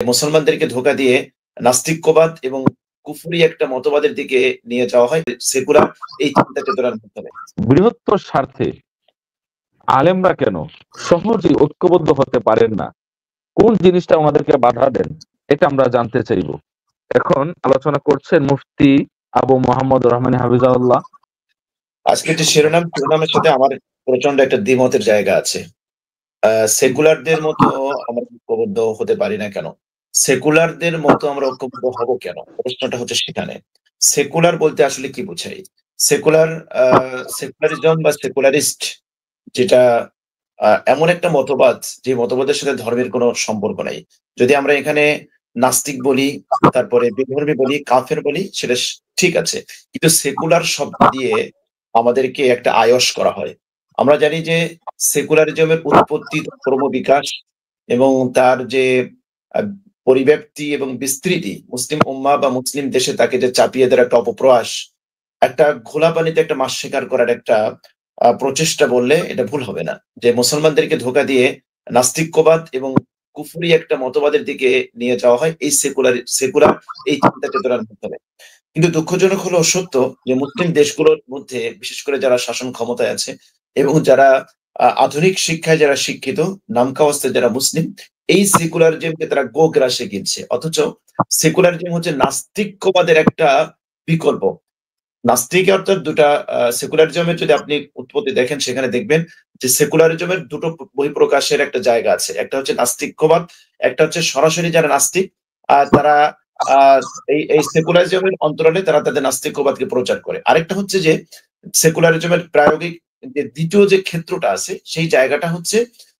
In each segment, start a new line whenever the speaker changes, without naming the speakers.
মুসলমানদেরকে ধোঁকা দিয়ে নাস্তিক্যবাদ এবং কুফরি একটা মতবাদের দিকে নিয়ে যাওয়া হয় সেকুলার এই চিন্তা চেতনার মাধ্যমে।
বৃহত্তর স্বার্থে আলেমরা কেন সহজেই ঐক্যবদ্ধ হতে পারেন না? কোন জিনিসটা আমাদেরকে বাধা দেন? এটা আমরা জানতে চাইব। এখন আলোচনা করছেন মুফতি আবু মোহাম্মদ রহমান হাফিজাহুল্লাহ।
আজকে যে শিরোনামের সাথে আমার প্রচন্ড একটা দ্বিমতের জায়গা আছে। সেকুলারদের মতো আমরা ঐক্যবদ্ধ হতে পারি না কেন? সেকুলারদের মতো আমরা ঐক্যবদ্ধ হব কেন? প্রশ্নটা হচ্ছে সেখানে। সেকুলার বলতে আসলে কি বোঝাই? সেকুলারিজম বা সেকুলারিস্ট যেটা এমন একটা মতবাদ যে মতবাদের সাথে ধর্মের কোনো সম্পর্ক নাই। যদি আমরা এখানে নাস্তিক বলি, তারপরে বিধর্মী বলি, কাফের বলি, সেটা ঠিক আছে। কিন্তু সেকুলার শব্দ দিয়ে আমাদেরকে একটা আয়স করা হয়। আমরা জানি যে সেকুলারিজমের উৎপত্তি, ক্রমবিকাশ এবং তার যে আ পরিব্যাপ্তি এবং বিস্তৃতি মুসলিম উম্মাহ বা মুসলিম দেশে তাকে যে চাপিয়ে দেওয়ার একটা অপপ্রয়াস, একটা ঘোলা পানিতে একটা মাছ শিকার করার একটা প্রচেষ্টা বললে এটা ভুল হবে না। যে মুসলমানদেরকে ধোঁকা দিয়ে নাস্তিক্যবাদ এবং কুফরি একটা মতবাদের দিকে নিয়ে যাওয়া হয় এই সেকুলার এই চিন্তা চেতনার মাধ্যমে। কিন্তু দুঃখজনক হলো সত্য যে মুসলিম দেশগুলোর মধ্যে বিশেষ করে যারা শাসন ক্ষমতায় আছে এবং যারা আধুনিক শিক্ষায় যারা শিক্ষিত, নামকাওয়াস্তে যারা মুসলিম, এই সেকুলারিজমকে তারা গোগ্রাসে গিলছে। অথচ সেকুলারিজম হচ্ছে নাস্তিক্যবাদের একটা বিকল্প। নাস্তিক অর্থাৎ দুটা সেকুলারিজমের যদি আপনি উৎপত্তি দেখেন সেখানে দেখবেন যে সেকুলারিজমের দুটো বহিঃপ্রকাশের একটা জায়গা আছে। একটা হচ্ছে নাস্তিক্যবাদ, একটা হচ্ছে সরাসরি যারা নাস্তিক তারা আহ এই সেকুলারিজমের অন্তরালে তারা তাদের নাস্তিক্যবাদকে প্রচার করে। আরেকটা হচ্ছে যে সেকুলারিজমের প্রায়োগিক যে দ্বিতীয় যে ক্ষেত্রটা আছে সেই জায়গাটা হচ্ছে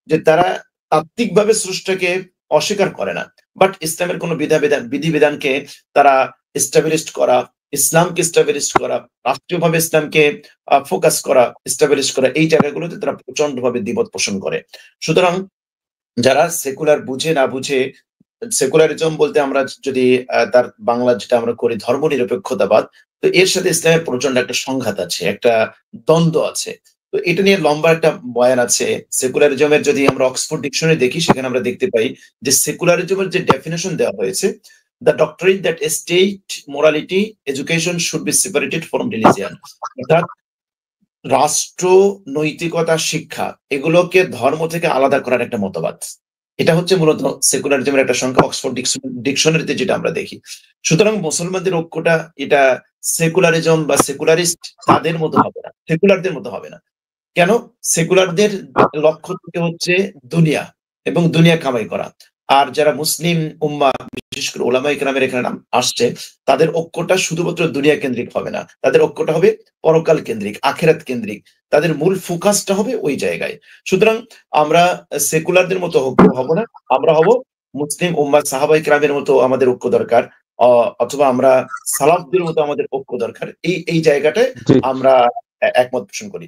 যে তারা তাত্ত্বিকভাবে স্রষ্টাকে অস্বীকার করে না, বাট ইসলামের কোনো বিধিবিধানকে তারা এস্টাবলিশড করা, ইসলামকে এস্টাবলিশড করা, রাষ্ট্রীয়ভাবে ইসলামকে ফোকাস করা, এস্টাবলিশ করা, এই জায়গাগুলোতে তারা প্রচন্ডভাবে দ্বিমত পোষণ করে। সুতরাং যারা সেকুলার বুঝে না বুঝে, সেকুলারিজম বলতে আমরা যদি তার বাংলা যেটা আমরা করি ধর্মনিরপেক্ষতাবাদ, তো এর সাথে ইসলামের প্রচন্ড একটা সংঘাত আছে, একটা দ্বন্দ্ব আছে। তো এটা নিয়ে লম্বা একটা বয়ান আছে। সেকুলারিজমের যদি আমরা অক্সফোর্ড ডিকশনারি দেখি সেখানে আমরা দেখতে পাই যে সেকুলারিজমের যে ডেফিনেশন দেওয়া হয়েছে, the ডক্টরিন that state morality education should be separated from religion, অর্থাৎ রাষ্ট্র, নৈতিকতা, শিক্ষা এগুলোকে ধর্ম থেকে আলাদা করার একটা মতবাদ। এটা হচ্ছে মূলত সেকুলারিজমের একটা সংখ্যা অক্সফোর্ড ডিকশনারিতে যেটা আমরা দেখি। সুতরাং মুসলমানদের ঐক্যটা এটা সেকুলারিজম বা সেকুলারিস্ট তাদের মতো হবে না, সেকুলারদের মতো হবে না। কেন? সেকুলারদের লক্ষ্য থেকে হচ্ছে দুনিয়া এবং দুনিয়া কামাই করা। আর যারা মুসলিম উম্মাহ বিশেষ করে ওলামা ইকরামের এখানে নাম আসছে, তাদের ঐক্যটা শুধুমাত্র দুনিয়া কেন্দ্রিক হবে না, তাদের ঐক্যটা হবে পরকাল কেন্দ্রিক, আখেরাত কেন্দ্রিক। তাদের মূল ফোকাসটা হবে ওই জায়গায়। সুতরাং আমরা সেকুলারদের মতো হব না, আমরা হব মুসলিম উম্মাহ সাহাবা ইকরামের মতো আমাদের ঐক্য দরকার, অথবা আমরা সালাফদের মতো আমাদের ঐক্য দরকার। এই জায়গাটায় আমরা একমত পোষণ করি।